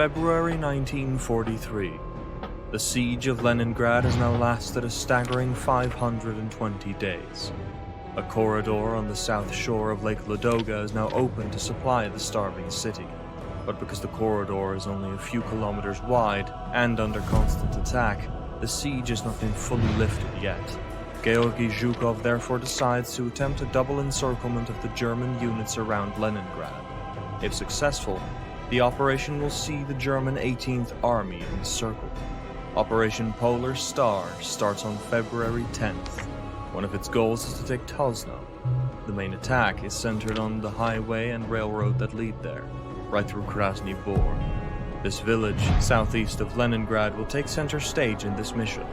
February 1943. The siege of Leningrad has now lasted a staggering 520 days. A corridor on the south shore of Lake Ladoga is now open to supply the starving city. But because the corridor is only a few kilometers wide and under constant attack, the siege has not been fully lifted yet. Georgy Zhukov therefore decides to attempt a double encirclement of the German units around Leningrad. If successful, the operation will see the German 18th Army encircled. Operation Polar Star starts on February 10th. One of its goals is to take Tuzla. The main attack is centered on the highway and railroad that lead there, right through Krasny Bor. This village, southeast of Leningrad, will take center stage in this mission.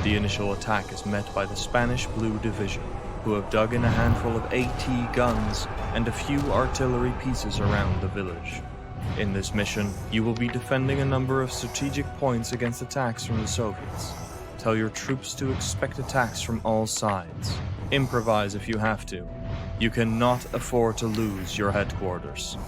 The initial attack is met by the Spanish Blue Division, who have dug in a handful of AT guns and a few artillery pieces around the village. In this mission, you will be defending a number of strategic points against attacks from the Soviets. Tell your troops to expect attacks from all sides. Improvise if you have to. You cannot afford to lose your headquarters.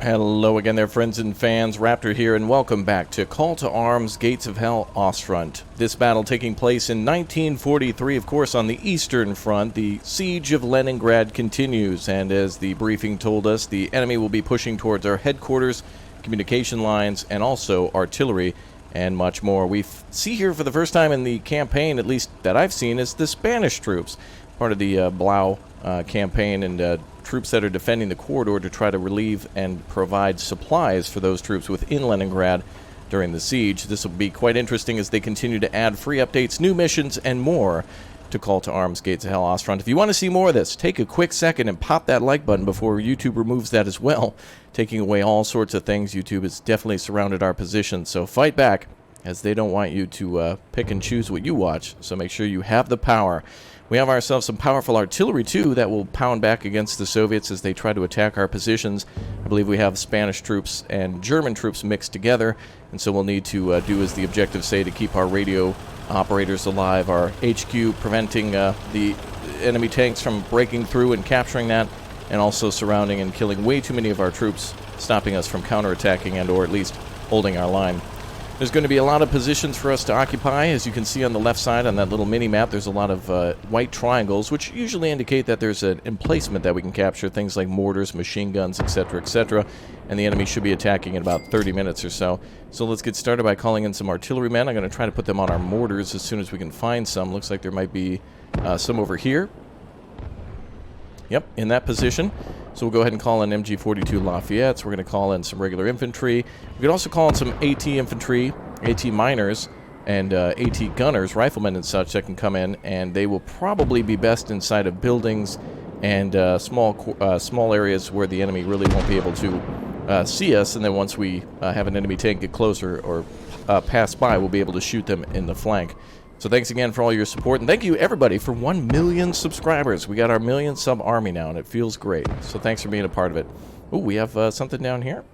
Hello again there, friends and fans. Raptor here, and welcome back to Call to Arms, Gates of Hell, Ostfront. This battle taking place in 1943, of course, on the Eastern Front. The siege of Leningrad continues, and as the briefing told us, the enemy will be pushing towards our headquarters, communication lines, and also artillery, and much more. We see here for the first time in the campaign, at least that I've seen, is the Spanish troops, part of the Blau campaign, and troops that are defending the corridor to try to relieve and provide supplies for those troops within Leningrad during the siege. This will be quite interesting as they continue to add free updates, new missions, and more to Call to Arms, Gates of Hell, Ostfront. If you want to see more of this, take a quick second and pop that like button before YouTube removes that as well, taking away all sorts of things. YouTube has definitely surrounded our position, so fight back, as they don't want you to pick and choose what you watch, so make sure you have the power. We have ourselves some powerful artillery, too, that will pound back against the Soviets as they try to attack our positions. I believe we have Spanish troops and German troops mixed together, and so we'll need to do as the objectives say to keep our radio operators alive, our HQ preventing the enemy tanks from breaking through and capturing that, and also surrounding and killing way too many of our troops, stopping us from counterattacking and or at least holding our line. There's going to be a lot of positions for us to occupy. As you can see on the left side on that little mini-map, there's a lot of white triangles, which usually indicate that there's an emplacement that we can capture, things like mortars, machine guns, etc., and the enemy should be attacking in about 30 minutes or so. So let's get started by calling in some artillerymen. I'm going to try to put them on our mortars as soon as we can find some. Looks like there might be some over here. Yep, in that position. So we'll go ahead and call in MG-42 Lafayette's. We're going to call in some regular infantry. We could also call in some AT infantry, AT miners, and AT gunners, riflemen and such that can come in, and they will probably be best inside of buildings and small areas where the enemy really won't be able to see us, and then once we have an enemy tank get closer or pass by, we'll be able to shoot them in the flank. So thanks again for all your support, and thank you everybody for 1 million subscribers. We got our million sub army now, and it feels great. So thanks for being a part of it. Ooh, we have something down here?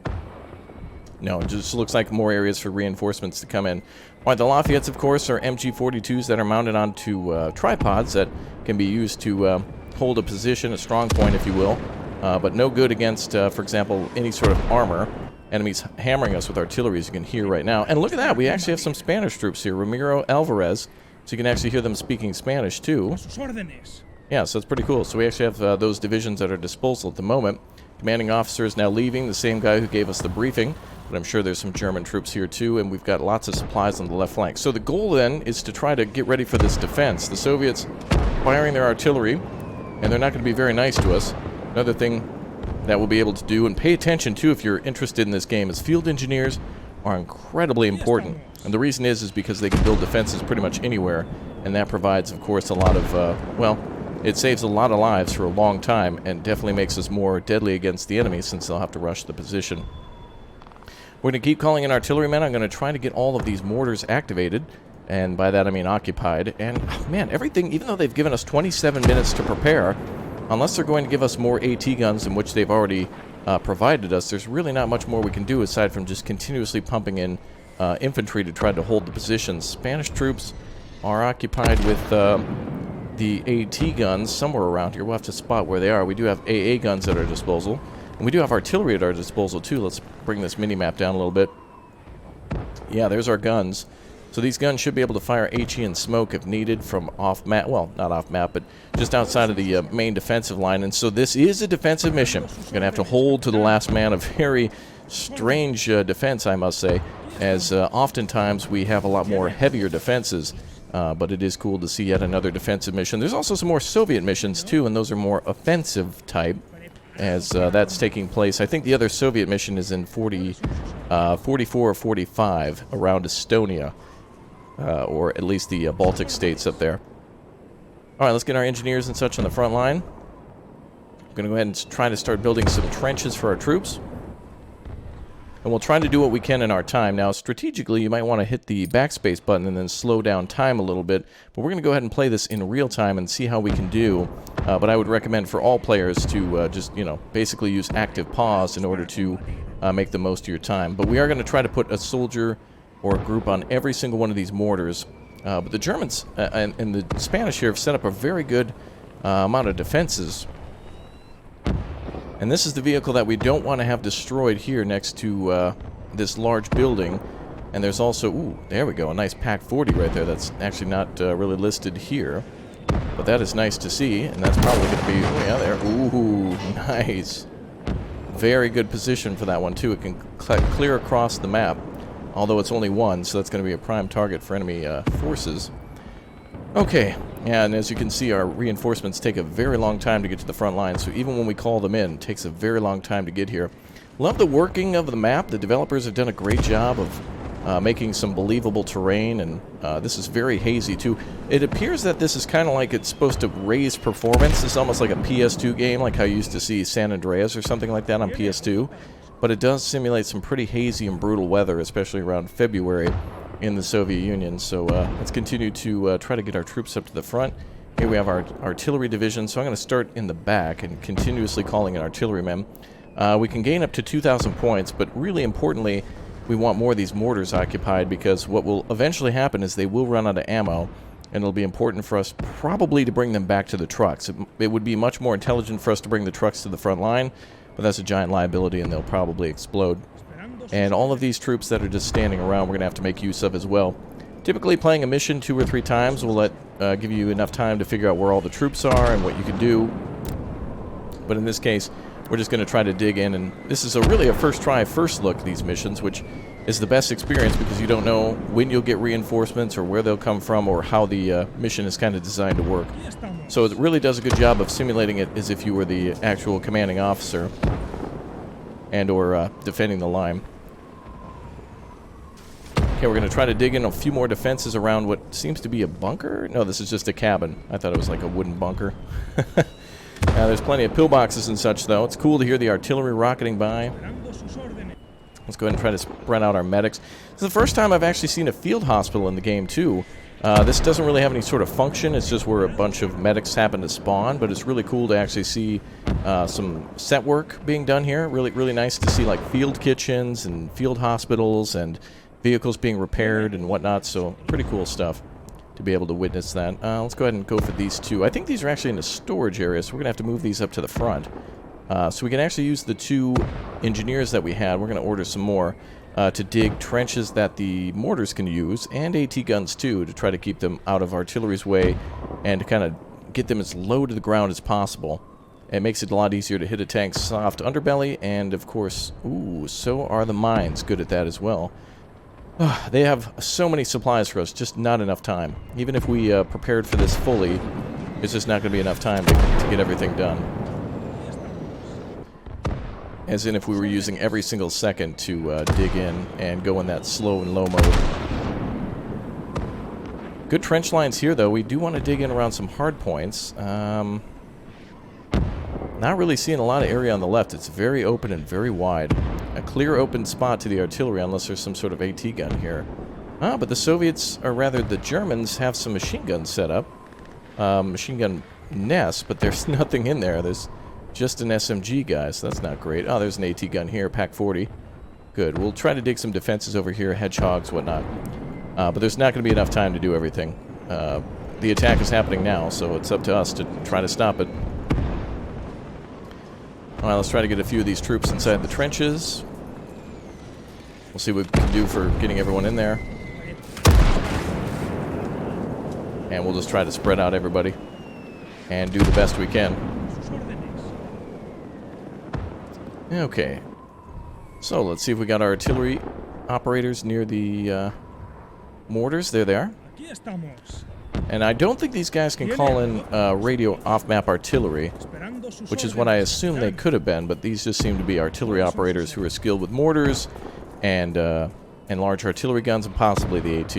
No, it just looks like more areas for reinforcements to come in. All right, the Lafayettes, of course, are MG-42s that are mounted onto tripods that can be used to hold a position, a strong point, if you will, but no good against, for example, any sort of armor. Enemies hammering us with artillery, as you can hear right now. And look at that, we actually have some Spanish troops here. Ramiro Alvarez, so you can actually hear them speaking Spanish, too. Yeah, so it's pretty cool. So we actually have those divisions at our disposal at the moment. Commanding officer is now leaving, the same guy who gave us the briefing. But I'm sure there's some German troops here, too, and we've got lots of supplies on the left flank. So the goal, then, is to try to get ready for this defense. The Soviets firing their artillery, and they're not going to be very nice to us. Another thing that we'll be able to do, and pay attention to if you're interested in this game, is field engineers are incredibly important. And the reason is because they can build defenses pretty much anywhere, and that provides, of course, a lot of, well, it saves a lot of lives for a long time, and definitely makes us more deadly against the enemy since they'll have to rush the position. We're going to keep calling in artillerymen. I'm going to try to get all of these mortars activated, and by that I mean occupied. And, oh, man, everything, even though they've given us 27 minutes to prepare, unless they're going to give us more AT guns, in which they've already provided us, there's really not much more we can do aside from just continuously pumping in infantry to try to hold the positions. Spanish troops are occupied with the AT guns somewhere around here. We'll have to spot where they are. We do have AA guns at our disposal. And we do have artillery at our disposal, too. Let's bring this mini-map down a little bit. Yeah, there's our guns. So these guns should be able to fire HE and smoke if needed from off-map. Well, not off-map, but just outside of the main defensive line. And so this is a defensive mission. We're going to have to hold to the last man. A very strange defense, I must say, as oftentimes we have a lot more heavier defenses. But it is cool to see yet another defensive mission. There's also some more Soviet missions, too, and those are more offensive type, as that's taking place. I think the other Soviet mission is in 44 or 45 around Estonia. Or at least the Baltic states up there. Alright, let's get our engineers and such on the front line. I'm going to go ahead and try to start building some trenches for our troops. And we'll try to do what we can in our time. Now, strategically, you might want to hit the backspace button and then slow down time a little bit. But we're going to go ahead and play this in real time and see how we can do. But I would recommend for all players to just, you know, basically use active pause in order to make the most of your time. But we are going to try to put a soldier or a group on every single one of these mortars. But the Germans and the Spanish here have set up a very good amount of defenses. And this is the vehicle that we don't want to have destroyed here next to this large building. And there's also, ooh, there we go, a nice Pack 40 right there. That's actually not really listed here. But that is nice to see, and that's probably going to be, oh yeah, there. Ooh, nice. Very good position for that one, too. It can clear across the map. Although it's only one, so that's going to be a prime target for enemy forces. Okay, and as you can see, our reinforcements take a very long time to get to the front line, so even when we call them in, it takes a very long time to get here. Love the working of the map. The developers have done a great job of making some believable terrain, and this is very hazy, too. It appears that this is kind of like it's supposed to raise performance. It's almost like a PS2 game, like how you used to see San Andreas or something like that on PS2. But it does simulate some pretty hazy and brutal weather, especially around February in the Soviet Union. So let's continue to try to get our troops up to the front. Here we have our artillery division, so I'm going to start in the back and continuously calling in artillerymen. We can gain up to 2,000 points, but really importantly, we want more of these mortars occupied, because what will eventually happen is they will run out of ammo, and it'll be important for us probably to bring them back to the trucks. It would be much more intelligent for us to bring the trucks to the front line, but that's a giant liability, and they'll probably explode. And all of these troops that are just standing around, we're going to have to make use of as well. Typically, playing a mission 2 or 3 times will give you enough time to figure out where all the troops are and what you can do. But in this case, we're just going to try to dig in, and this is really a first try, first look at these missions, which is the best experience because you don't know when you'll get reinforcements or where they'll come from or how the mission is kind of designed to work. So it really does a good job of simulating it as if you were the actual commanding officer and or defending the line. Okay, we're going to try to dig in a few more defenses around what seems to be a bunker. No, this is just a cabin. I thought it was like a wooden bunker. There's plenty of pillboxes and such, though. It's cool to hear the artillery rocketing by. Let's go ahead and try to spread out our medics. This is the first time I've actually seen a field hospital in the game, too. This doesn't really have any sort of function. It's just where a bunch of medics happen to spawn, but it's really cool to actually see some set work being done here. Really, really nice to see, like, field kitchens and field hospitals and vehicles being repaired and whatnot, so pretty cool stuff to be able to witness that. Let's go ahead and go for these two. I think these are actually in a storage area, so we're going to have to move these up to the front. So we can actually use the 2 engineers that we had. We're going to order some more to dig trenches that the mortars can use, and AT guns too, to try to keep them out of artillery's way and to kind of get them as low to the ground as possible. It makes it a lot easier to hit a tank's soft underbelly, and of course, ooh, so are the mines good at that as well. They have so many supplies for us, just not enough time. Even if we prepared for this fully, it's just not going to be enough time to get everything done. As in if we were using every single second to dig in and go in that slow and low mode. Good trench lines here, though. We do want to dig in around some hard points. Not really seeing a lot of area on the left. It's very open and very wide. A clear open spot to the artillery unless there's some sort of AT gun here. But the Soviets, or rather the Germans, have some machine guns set up. Machine gun nests, but there's nothing in there. There's just an SMG, guys. So that's not great. Oh, there's an AT gun here, Pack 40. Good. We'll try to dig some defenses over here, hedgehogs, whatnot. But there's not going to be enough time to do everything. The attack is happening now, so it's up to us to try to stop it. Alright, let's try to get a few of these troops inside the trenches. We'll see what we can do for getting everyone in there. And we'll just try to spread out everybody and do the best we can. Okay. So, let's see if we got our artillery operators near the mortars. There they are. And I don't think these guys can call in radio off-map artillery, which is what I assume they could have been, but these just seem to be artillery operators who are skilled with mortars and large artillery guns and possibly the AT.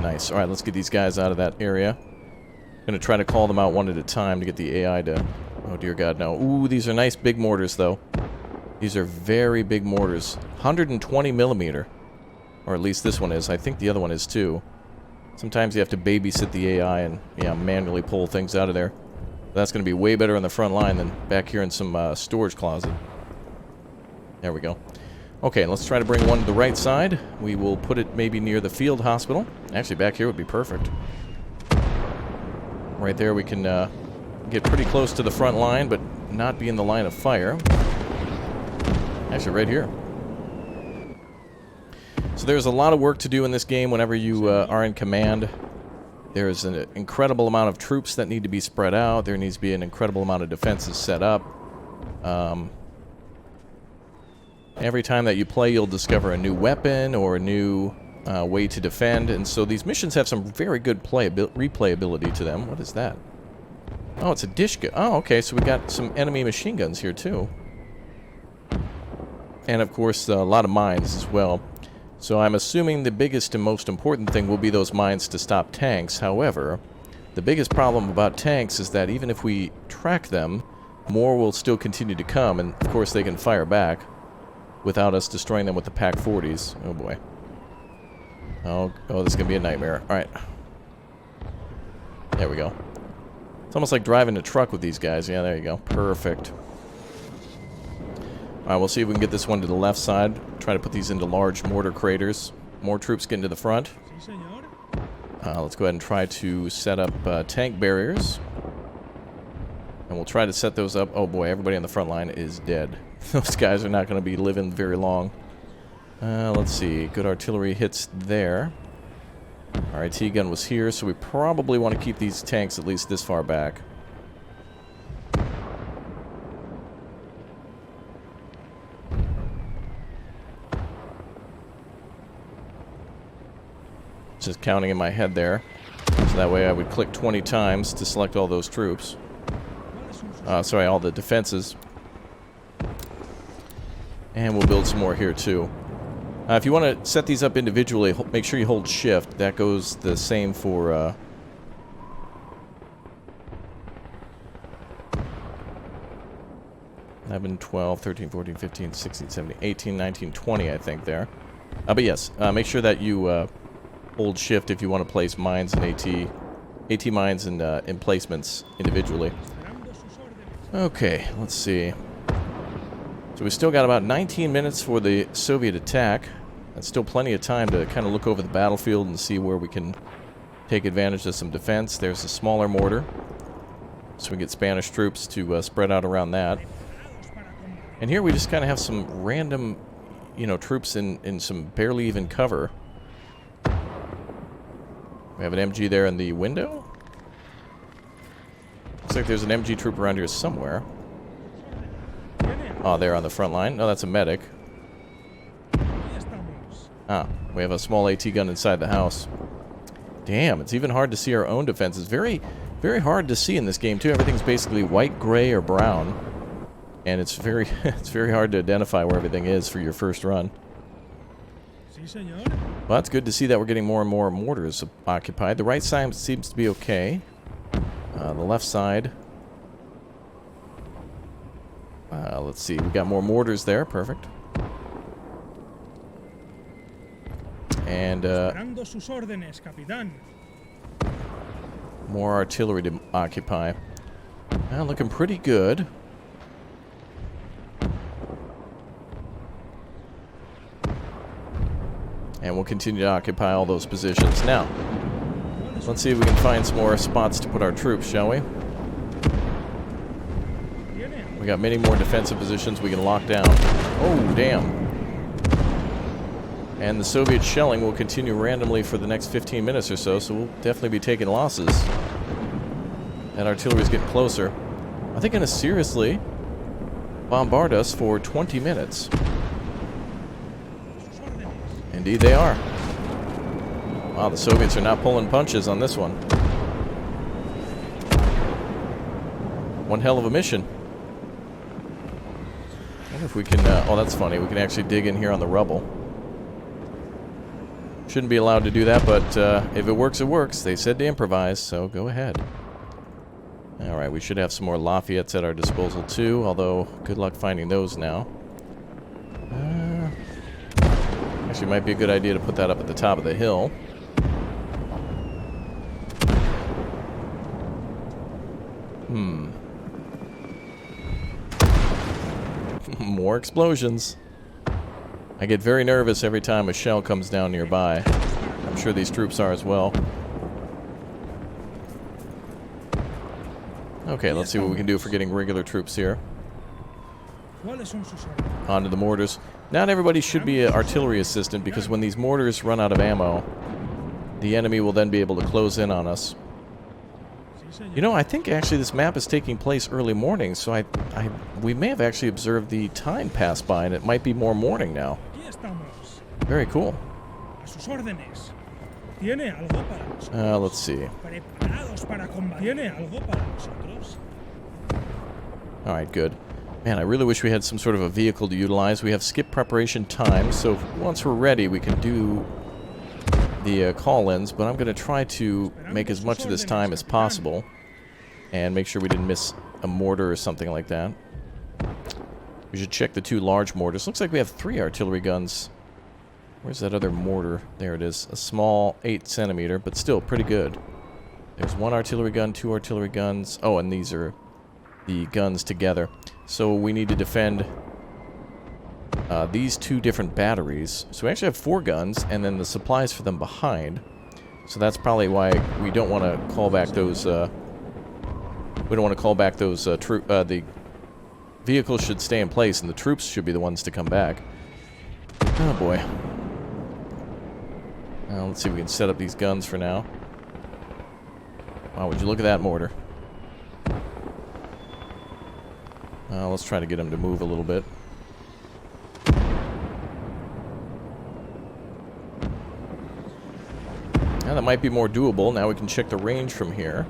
Nice. Alright, let's get these guys out of that area. Gonna try to call them out one at a time to get the AI to... Oh, dear God, no. Ooh, these are nice big mortars, though. These are very big mortars. 120 millimeter. Or at least this one is. I think the other one is, too. Sometimes you have to babysit the AI and, yeah, manually pull things out of there. That's gonna be way better on the front line than back here in some storage closet. There we go. Okay, let's try to bring one to the right side. We will put it maybe near the field hospital. Actually, back here would be perfect. Right there we can get pretty close to the front line, but not be in the line of fire. Actually, right here. So there's a lot of work to do in this game whenever you are in command. There's an incredible amount of troops that need to be spread out. There needs to be an incredible amount of defenses set up. Every time that you play, you'll discover a new weapon or a new way to defend, and so these missions have some very good replayability to them. What is that? Oh, it's a dish gun. Oh, okay, so we got some enemy machine guns here, too. And, of course, a lot of mines as well. So I'm assuming the biggest and most important thing will be those mines to stop tanks. However, the biggest problem about tanks is that even if we track them, more will still continue to come, and, of course, they can fire back without us destroying them with the PaK-40s. Oh, boy. Oh, this is going to be a nightmare. Alright. There we go. It's almost like driving a truck with these guys. Yeah, there you go. Perfect. Alright, we'll see if we can get this one to the left side. Try to put these into large mortar craters. More troops getting to the front. Let's go ahead and try to set up tank barriers. And we'll try to set those up. Oh boy, everybody on the front line is dead. Those guys are not going to be living very long. Let's see. Good artillery hits there. Our AT gun was here, so we probably want to keep these tanks at least this far back. Just counting in my head there. So that way I would click 20 times to select all those troops. Sorry, all the defenses. And we'll build some more here, too. If you want to set these up individually, make sure you hold shift. That goes the same for... 11, 12, 13, 14, 15, 16, 17, 18, 19, 20, I think there. But yes, make sure that you hold shift if you want to place mines and AT mines and emplacements individually. Okay, let's see. So we still got about 19 minutes for the Soviet attack. That's still plenty of time to kind of look over the battlefield and see where we can take advantage of some defense. There's a smaller mortar, so we get Spanish troops to spread out around that. And here we just kind of have some random, you know, troops in some barely even cover. We have an MG there in the window. Looks like there's an MG troop around here somewhere. Oh, there on the front line. No, that's a medic. Ah, we have a small AT gun inside the house. Damn, it's even hard to see our own defenses. Very, very hard to see in this game, too. Everything's basically white, gray, or brown. And it's very hard to identify where everything is for your first run. Well, it's good to see that we're getting more and more mortars occupied. The right side seems to be okay. The left side... let's see, we got more mortars there, perfect. And, more artillery to occupy. Looking pretty good. And we'll continue to occupy all those positions. Now, let's see if we can find some more spots to put our troops, shall we? We got many more defensive positions we can lock down. Oh, damn. And the Soviet shelling will continue randomly for the next 15 minutes or so, so we'll definitely be taking losses. That artillery's getting closer. Are they going to seriously bombard us for 20 minutes? Indeed they are. Wow, the Soviets are not pulling punches on this one. One hell of a mission. I wonder if we can... oh, that's funny. We can actually dig in here on the rubble. Shouldn't be allowed to do that, but if it works, it works. They said to improvise, so go ahead. Alright, we should have some more Lafayette's at our disposal too, although good luck finding those now. Actually, might be a good idea to put that up at the top of the hill. More explosions. I get very nervous every time a shell comes down nearby. I'm sure these troops are as well. Okay, let's see what we can do for getting regular troops here. Onto the mortars. Not everybody should be an artillery assistant, because when these mortars run out of ammo, the enemy will then be able to close in on us. You know, I think actually this map is taking place early morning, so we may have actually observed the time pass by, and it might be more morning now. Very cool. Let's see. Alright, good. Man, I really wish we had some sort of a vehicle to utilize. We have skip preparation time, so once we're ready, we can do the call-ins, but I'm going to try to make as much of this time as possible and make sure we didn't miss a mortar or something like that. We should check the two large mortars. Looks like we have 3 artillery guns. Where's that other mortar? There it is. A small 8 centimeter, but still pretty good. There's 1 artillery gun, 2 artillery guns. Oh, and these are the guns together. So we need to defend these 2 different batteries. So we actually have 4 guns, and then the supplies for them behind. So that's probably why we don't want to call back those. We don't want to call back those the vehicles should stay in place, and the troops should be the ones to come back. Oh boy. Let's see if we can set up these guns for now. Wow, would you look at that mortar? Let's try to get them to move a little bit. Now that might be more doable. Now we can check the range from here.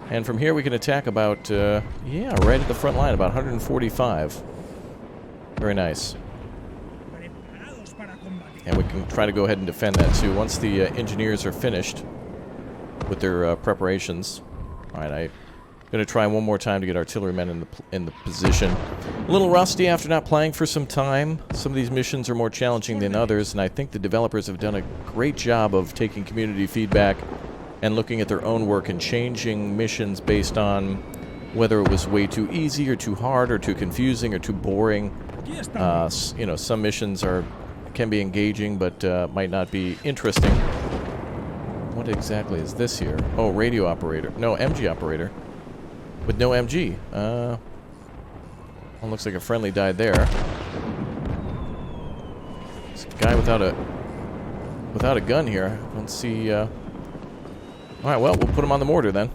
And from here we can attack about, yeah, right at the front line, about 145. Very nice. And we can try to go ahead and defend that too once the engineers are finished with their preparations. Alright, I'm going to try one more time to get artillerymen in the position. A little rusty after not playing for some time. Some of these missions are more challenging than others, and I think the developers have done a great job of taking community feedback and looking at their own work and changing missions based on whether it was way too easy or too hard or too confusing or too boring. You know, some missions can be engaging but might not be interesting. What exactly is this here? Oh, radio operator. No, MG operator. With no MG. Well, looks like a friendly died there. This guy without a gun here. I don't see. All right, well, we'll put him on the mortar then.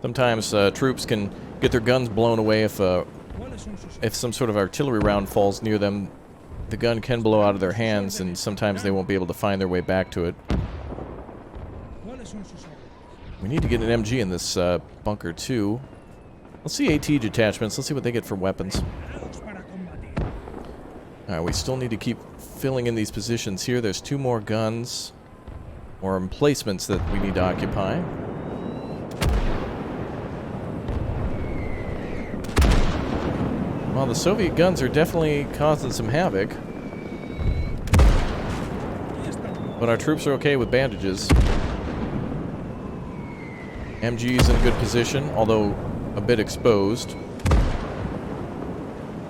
Sometimes troops can get their guns blown away if some sort of artillery round falls near them. The gun can blow out of their hands, and sometimes they won't be able to find their way back to it. We need to get an MG in this bunker too. Let's see AT detachments. Let's see what they get for weapons. Alright, we still need to keep filling in these positions here. There's 2 more guns or emplacements that we need to occupy. Well, the Soviet guns are definitely causing some havoc. But our troops are okay with bandages. MG is in a good position, although a bit exposed.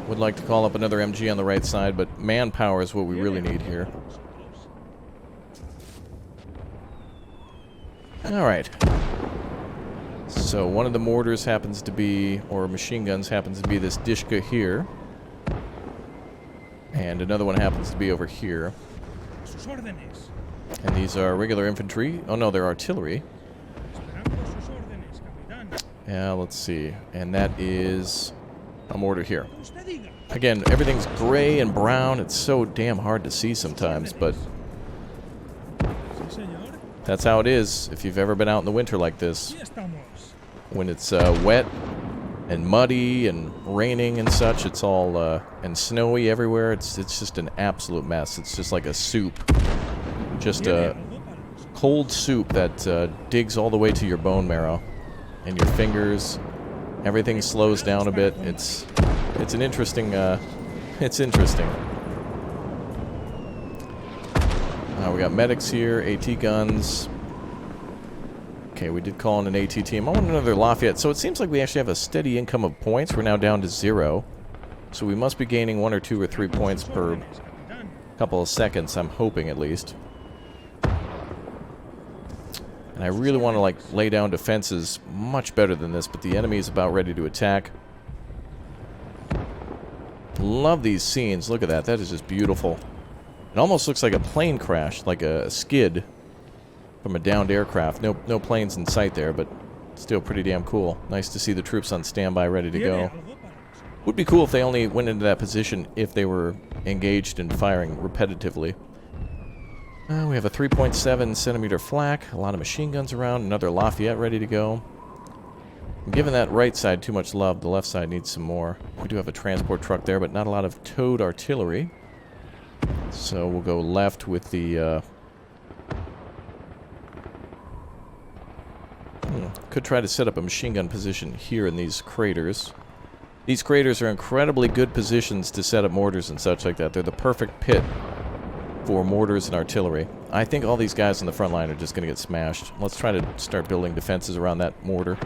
Would like to call up another MG on the right side, but manpower is what we really need here. Alright. So one of the mortars happens to be, or machine guns happens to be this Dishka here. And another one happens to be over here. And these are regular infantry. Oh no, they're artillery. Yeah, let's see. And that is a mortar here. Again, everything's gray and brown. It's so damn hard to see sometimes, but that's how it is if you've ever been out in the winter like this. When it's wet and muddy and raining and such, it's all and snowy everywhere. It's just an absolute mess. It's just like a soup. Just a cold soup that digs all the way to your bone marrow and your fingers. Everything slows down a bit. It's an interesting it's interesting. We got medics here, AT guns. Okay, we did call in an AT team. I want another Lafayette. So it seems like we actually have a steady income of points. We're now down to 0. So we must be gaining 1 or 2 or 3 points per couple of seconds, I'm hoping at least. And I really want to, like, lay down defenses much better than this, but the enemy is about ready to attack. Love these scenes. Look at that. That is just beautiful. It almost looks like a plane crash, like a skid from a downed aircraft. No planes in sight there, but still pretty damn cool. Nice to see the troops on standby ready to go. Would be cool if they only went into that position if they were engaged in firing repetitively. We have a 3.7 centimeter flak, a lot of machine guns around, another Lafayette ready to go. I'm giving that right side too much love, the left side needs some more. We do have a transport truck there, but not a lot of towed artillery. So we'll go left with the... could try to set up a machine gun position here in these craters. These craters are incredibly good positions to set up mortars and such like that. They're the perfect pit for mortars and artillery. I think all these guys on the front line are just going to get smashed. Let's try to start building defenses around that mortar.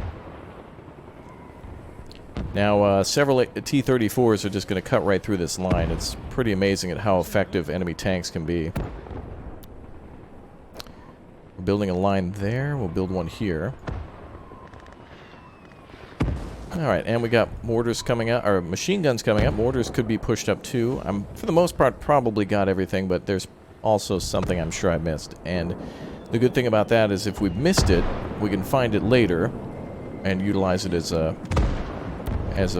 Now, several T-34s are just going to cut right through this line. It's pretty amazing at how effective enemy tanks can be. We're building a line there. We'll build one here. Alright, and we got mortars coming out, or machine guns coming up. Mortars could be pushed up too. I'm, for the most part, probably got everything, but there's also something I'm sure I missed. And the good thing about that is if we've missed it, we can find it later and utilize it as a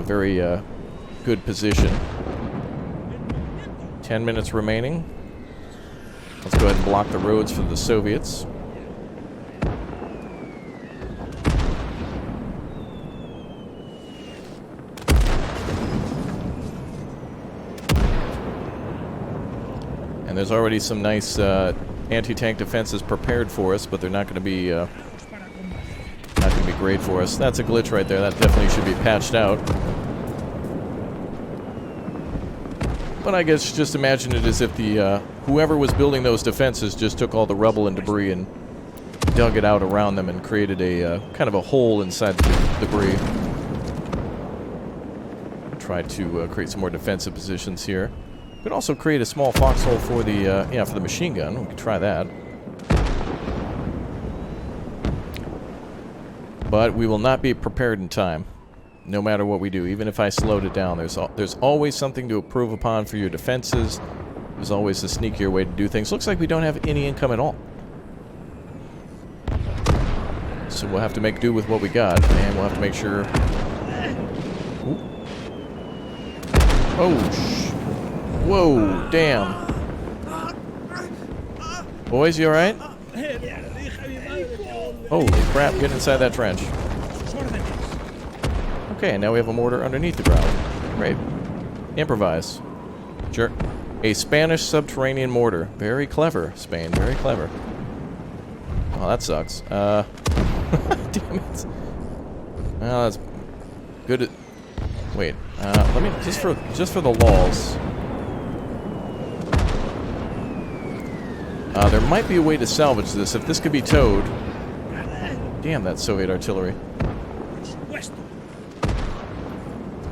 very good position. 10 minutes remaining. Let's go ahead and block the roads for the Soviets. And there's already some nice anti-tank defenses prepared for us, but they're not going to be great for us. That's a glitch right there. That definitely should be patched out. But I guess just imagine it as if the whoever was building those defenses just took all the rubble and debris and dug it out around them and created a kind of a hole inside the debris. Try to create some more defensive positions here. Could also create a small foxhole for the for the machine gun. We could try that. But we will not be prepared in time, no matter what we do. Even if I slowed it down, there's always something to improve upon for your defenses. There's always a sneakier way to do things. Looks like we don't have any income at all. So we'll have to make do with what we got, and we'll have to make sure... Ooh. Oh, whoa, damn. Boys, you alright? Holy crap, get inside that trench. Okay, now we have a mortar underneath the ground. Great. Improvise. Sure. A Spanish subterranean mortar. Very clever, Spain. Very clever. Oh, that sucks. Damn it. Well, that's good. Wait. Let me just for the lulls. There might be a way to salvage this. If this could be towed. Damn that Soviet artillery.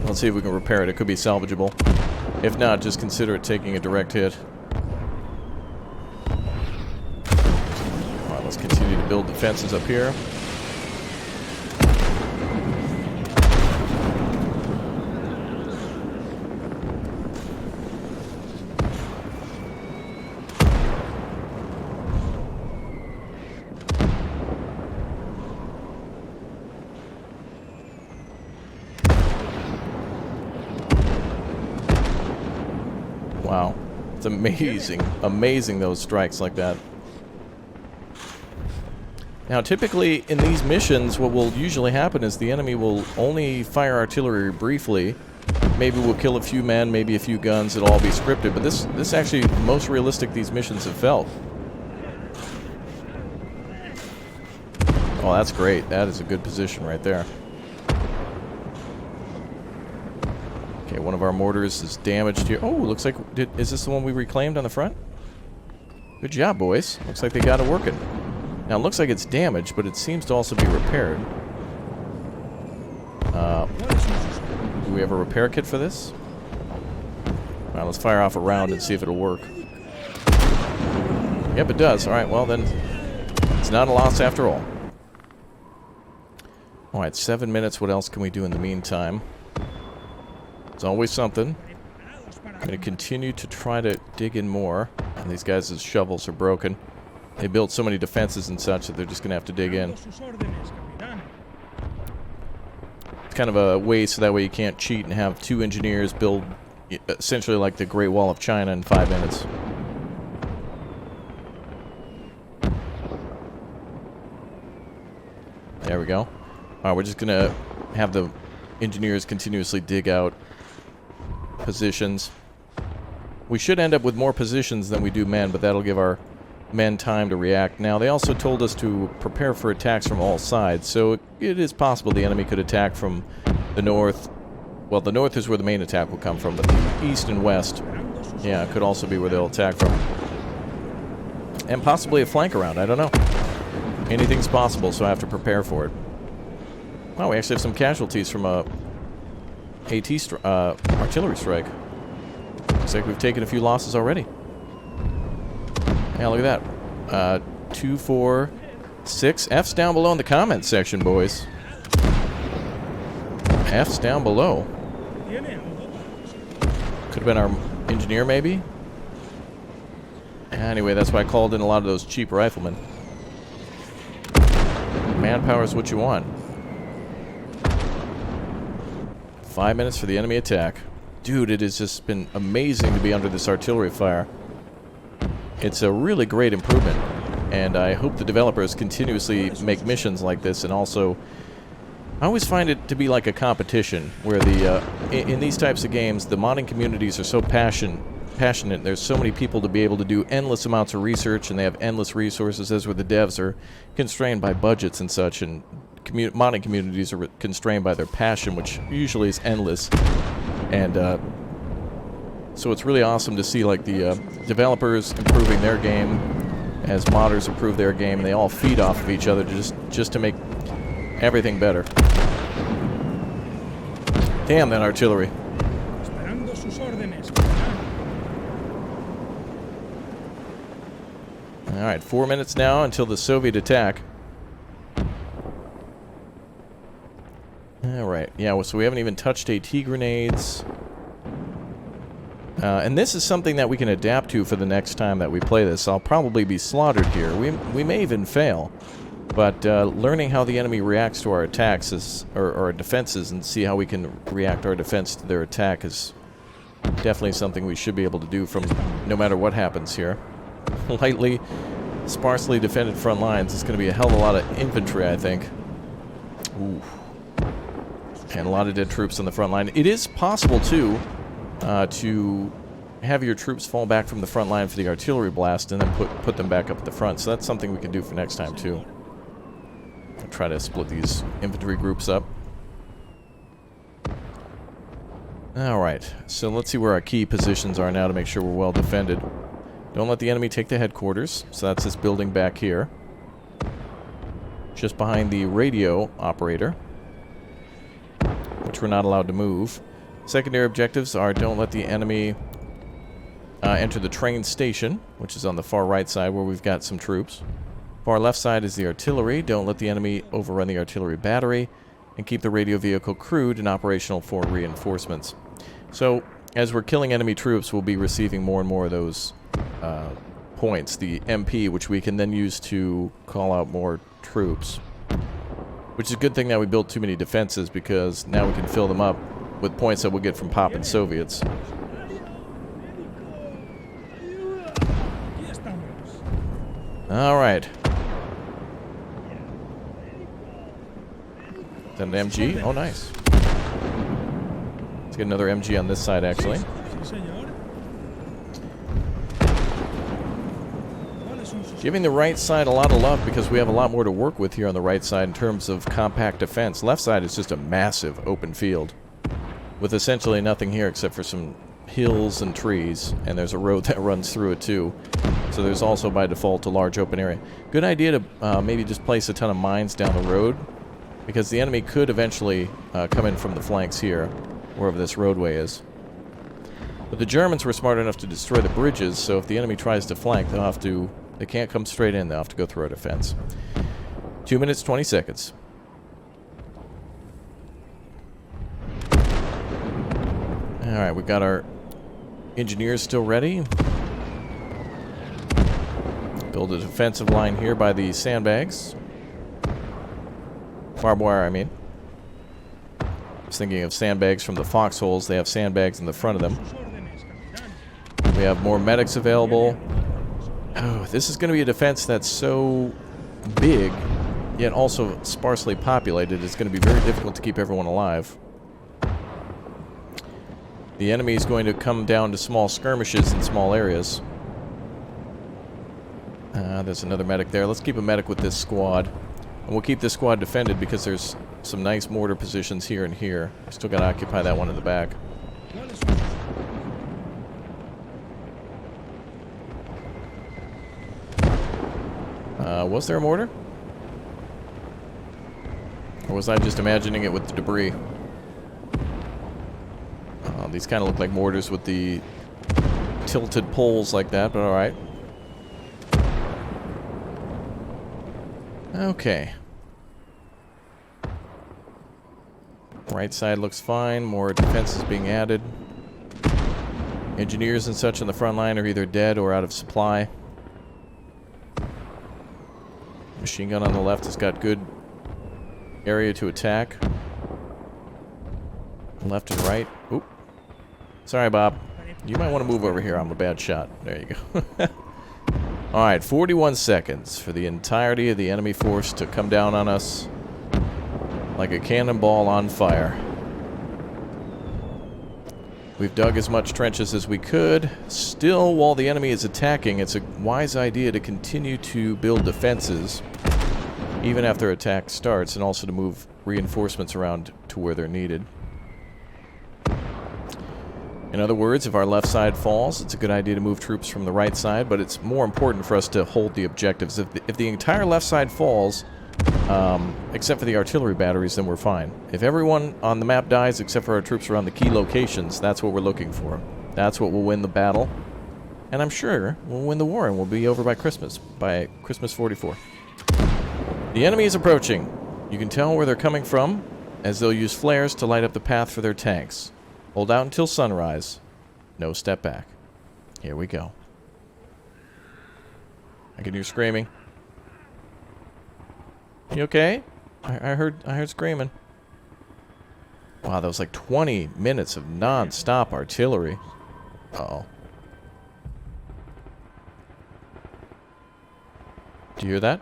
Let's see if we can repair it. It could be salvageable. If not, just consider it taking a direct hit. Alright, let's continue to build defenses up here. Wow. It's amazing. Amazing those strikes like that. Now, typically in these missions, what will usually happen is the enemy will only fire artillery briefly. Maybe we'll kill a few men, maybe a few guns. It'll all be scripted. But this actually the most realistic these missions have felt. Oh, that's great. That is a good position right there. Okay, one of our mortars is damaged here. Oh, looks like... is this the one we reclaimed on the front? Good job, boys. Looks like they got it working. Now, it looks like it's damaged, but it seems to also be repaired. Do we have a repair kit for this? Alright, let's fire off a round and see if it'll work. Yep, it does. Alright, well then, it's not a loss after all. Alright, 7 minutes. What else can we do in the meantime? There's always something. I'm going to continue to try to dig in more. And these guys' shovels are broken. They built so many defenses and such that they're just going to have to dig in. It's kind of a way so that way you can't cheat and have 2 engineers build essentially like the Great Wall of China in 5 minutes. There we go. Alright, we're just going to have the engineers continuously dig out positions. We should end up with more positions than we do men, but that'll give our men time to react. Now, they also told us to prepare for attacks from all sides, so it is possible the enemy could attack from the north. Well, the north is where the main attack will come from, but the east and west, yeah, could also be where they'll attack from. And possibly a flank around, I don't know. Anything's possible, so I have to prepare for it. Oh, we actually have some casualties from a artillery strike. Looks like we've taken a few losses already. Yeah, look at that. 2, 4, 6. F's down below in the comments section, boys. F's down below. Could have been our engineer, maybe? Anyway, that's why I called in a lot of those cheap riflemen. Manpower is what you want. 5 minutes for the enemy attack. Dude, it has just been amazing to be under this artillery fire. It's a really great improvement, and I hope the developers continuously make missions like this. And also, I always find it to be like a competition, where the in these types of games, the modding communities are so passionate. There's so many people to be able to do endless amounts of research, and they have endless resources, as where the devs are constrained by budgets and such, and modding communities are constrained by their passion, which usually is endless. And so it's really awesome to see like the developers improving their game as modders improve their game, and they all feed off of each other just to make everything better. Damn that artillery. Alright, 4 minutes now until the Soviet attack. Alright, yeah, so we haven't even touched AT grenades. And this is something that we can adapt to for the next time that we play this. I'll probably be slaughtered here. We may even fail. But learning how the enemy reacts to our attacks is, or our defenses, and see how we can react our defense to their attack is definitely something we should be able to do from no matter what happens here. Lightly, sparsely defended front lines. It's going to be a hell of a lot of infantry, I think. Ooh. And a lot of dead troops on the front line. It is possible, too, to have your troops fall back from the front line for the artillery blast and then put them back up at the front. So that's something we can do for next time, too. I'll try to split these infantry groups up. Alright, so let's see where our key positions are now to make sure we're well defended. Don't let the enemy take the headquarters. So that's this building back here. Just behind the radio operator, which we're not allowed to move. Secondary objectives are don't let the enemy enter the train station, which is on the far right side where we've got some troops. Far left side is the artillery. Don't let the enemy overrun the artillery battery. And keep the radio vehicle crewed and operational for reinforcements. So, as we're killing enemy troops, we'll be receiving more and more of those points. The MP, which we can then use to call out more troops. Which is a good thing that we built too many defenses, because now we can fill them up with points that we'll get from popping Soviets. Alright. Is that an MG? Oh, nice. Let's get another MG on this side, actually. Giving the right side a lot of love because we have a lot more to work with here on the right side in terms of compact defense. Left side is just a massive open field with essentially nothing here except for some hills and trees, and there's a road that runs through it too. So there's also by default a large open area. Good idea to maybe just place a ton of mines down the road, because the enemy could eventually come in from the flanks here, wherever this roadway is. But the Germans were smart enough to destroy the bridges, so if the enemy tries to flank, they'll have to... They can't come straight in, they'll have to go through our defense. 2 minutes, 20 seconds. Alright, we've got our engineers still ready. Build a defensive line here by the sandbags. Barbed wire, I mean. I was thinking of sandbags from the foxholes. They have sandbags in the front of them. We have more medics available. Oh, this is going to be a defense that's so big, yet also sparsely populated. It's going to be very difficult to keep everyone alive. The enemy is going to come down to small skirmishes in small areas. There's another medic there. Let's keep a medic with this squad. And we'll keep this squad defended because there's some nice mortar positions here and here. Still got to occupy that one in the back. Was there a mortar? Or was I just imagining it with the debris? These kind of look like mortars with the tilted poles like that, but alright. Okay. Right side looks fine. More defenses being added. Engineers and such on the front line are either dead or out of supply. Machine gun on the left has got good area to attack. Left and right. Oop. Sorry, Bob. You might want to move over here. I'm a bad shot. There you go. Alright, 41 seconds for the entirety of the enemy force to come down on us like a cannonball on fire. We've dug as much trenches as we could. Still, while the enemy is attacking, it's a wise idea to continue to build defenses even after attack starts, and also to move reinforcements around to where they're needed. In other words, if our left side falls, it's a good idea to move troops from the right side, but it's more important for us to hold the objectives. If the entire left side falls, except for the artillery batteries, then we're fine. If everyone on the map dies except for our troops around the key locations, that's what we're looking for. That's what will win the battle. And I'm sure we'll win the war and we'll be over by Christmas 44. The enemy is approaching. You can tell where they're coming from, as they'll use flares to light up the path for their tanks. Hold out until sunrise. No step back. Here we go. I can hear screaming. You okay? I heard screaming. Wow, that was like 20 minutes of non-stop artillery. Uh-oh. Do you hear that?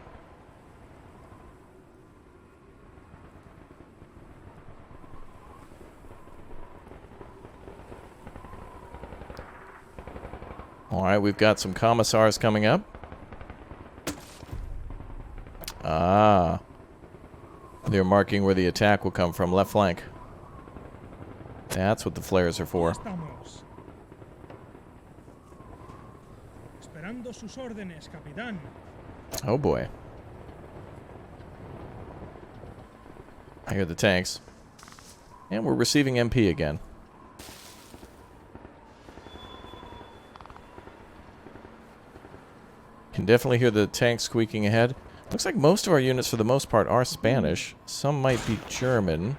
Alright, we've got some commissars coming up. Ah. They're marking where the attack will come from, left flank. That's what the flares are for. Oh boy. I hear the tanks. And we're receiving MP again. Can definitely hear the tank squeaking ahead. Looks like most of our units, for the most part, are Spanish. Some might be German.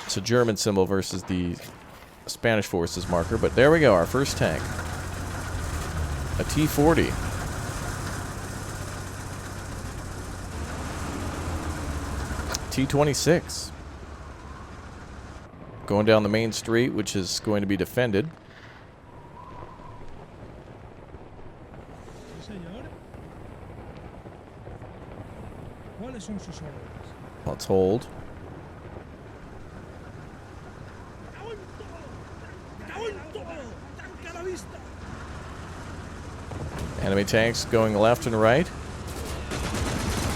It's a German symbol versus the Spanish forces marker. But there we go, our first tank. A T-40. T-26. Going down the main street, which is going to be defended. Let's hold. Enemy tanks going left and right.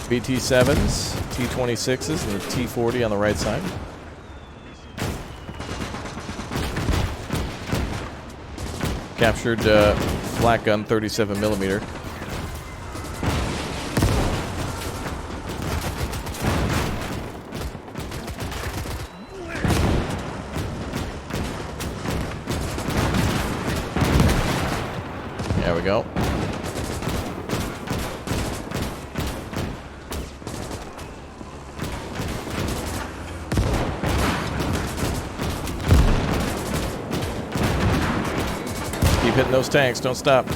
BT-7s, T-26s, and the T-40 on the right side. Captured flak gun 37mm. There we go. Keep hitting those tanks, don't stop.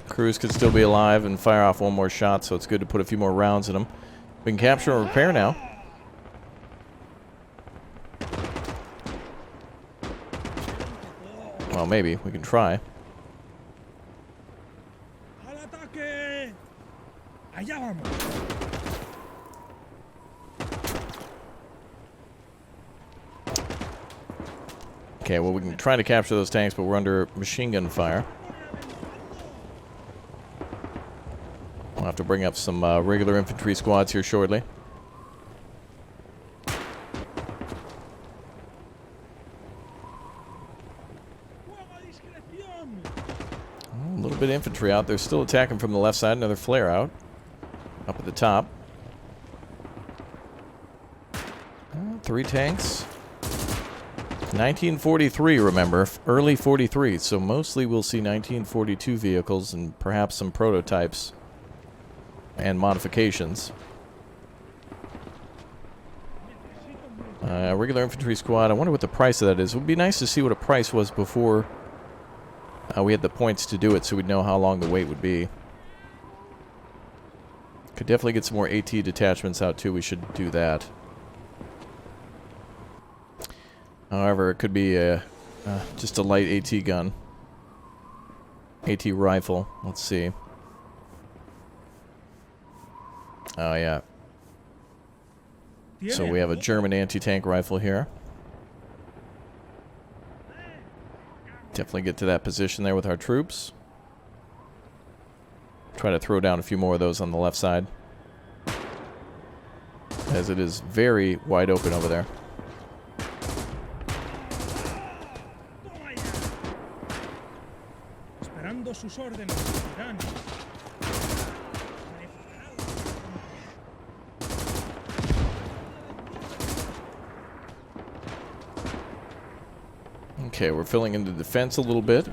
Crews could still be alive and fire off one more shot, so it's good to put a few more rounds in them. We can capture and repair now. Well, maybe. We can try. Okay, well, we can try to capture those tanks, but we're under machine gun fire. We'll have to bring up some regular infantry squads here shortly. A little bit of infantry out there, still attacking from the left side. Another flare out up at the top. 3 tanks. 1943, remember, early 43, so mostly we'll see 1942 vehicles and perhaps some prototypes and modifications. Regular infantry squad, I wonder what the price of that is. It would be nice to see what a price was before we had the points to do it, so we'd know how long the wait would be. Could definitely get some more AT detachments out too, we should do that. However, it could be just a light AT gun. AT rifle. Let's see. Oh, yeah. So we have a German anti-tank rifle here. Definitely get to that position there with our troops. Try to throw down a few more of those on the left side, as it is very wide open over there. Okay, we're filling in the defense a little bit.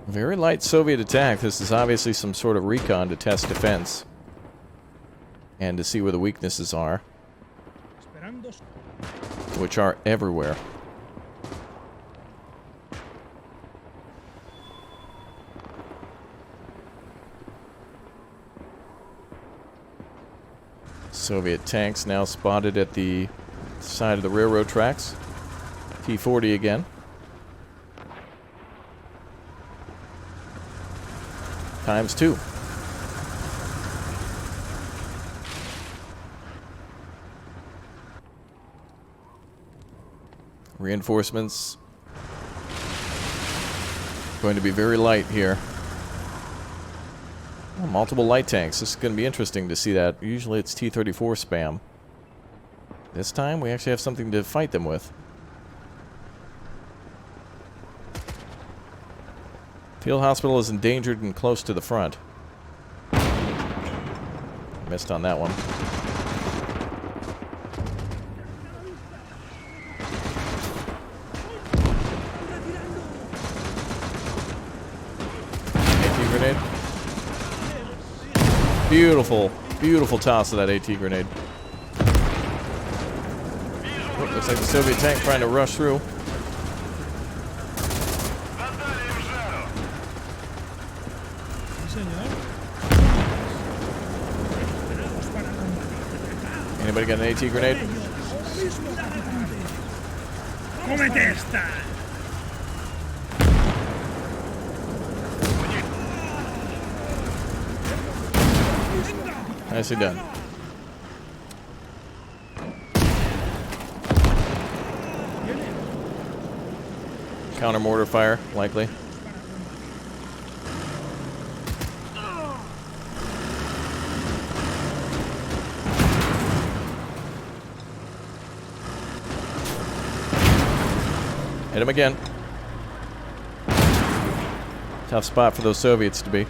Very light Soviet attack. This is obviously some sort of recon to test defense and to see where the weaknesses are, which are everywhere. Soviet tanks now spotted at the side of the railroad tracks. T-40 again. ×2. Reinforcements going to be very light here. Oh, multiple light tanks. This is going to be interesting to see that. Usually it's T-34 spam. This time we actually have something to fight them with. Field hospital is endangered and close to the front. Missed on that one. AT grenade. Beautiful, beautiful toss of that AT grenade. Oh, looks like the Soviet tank trying to rush through. Anybody got an AT grenade? Come testa! Nicely done. Counter mortar fire, likely. Hit him again. Tough spot for those Soviets to be.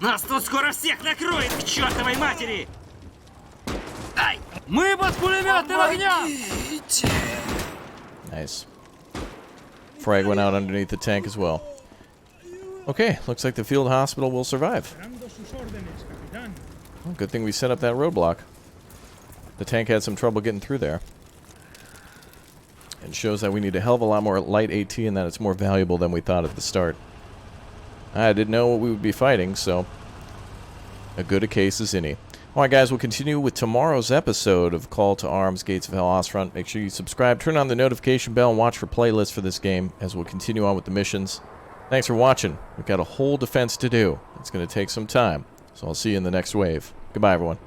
Нас тут скоро всех накроет к чертовой матери! Ай! Мы под пулеметным огнем! Nice. Frag went out underneath the tank as well. Okay, looks like the field hospital will survive. Well, good thing we set up that roadblock. The tank had some trouble getting through there. It shows that we need a hell of a lot more light AT and that it's more valuable than we thought at the start. I didn't know what we would be fighting, so a good a case as any. Alright guys, we'll continue with tomorrow's episode of Call to Arms, Gates of Hell, Ostfront. Make sure you subscribe, turn on the notification bell, and watch for playlists for this game as we'll continue on with the missions. Thanks for watching. We've got a whole defense to do. It's going to take some time, so I'll see you in the next wave. Goodbye, everyone.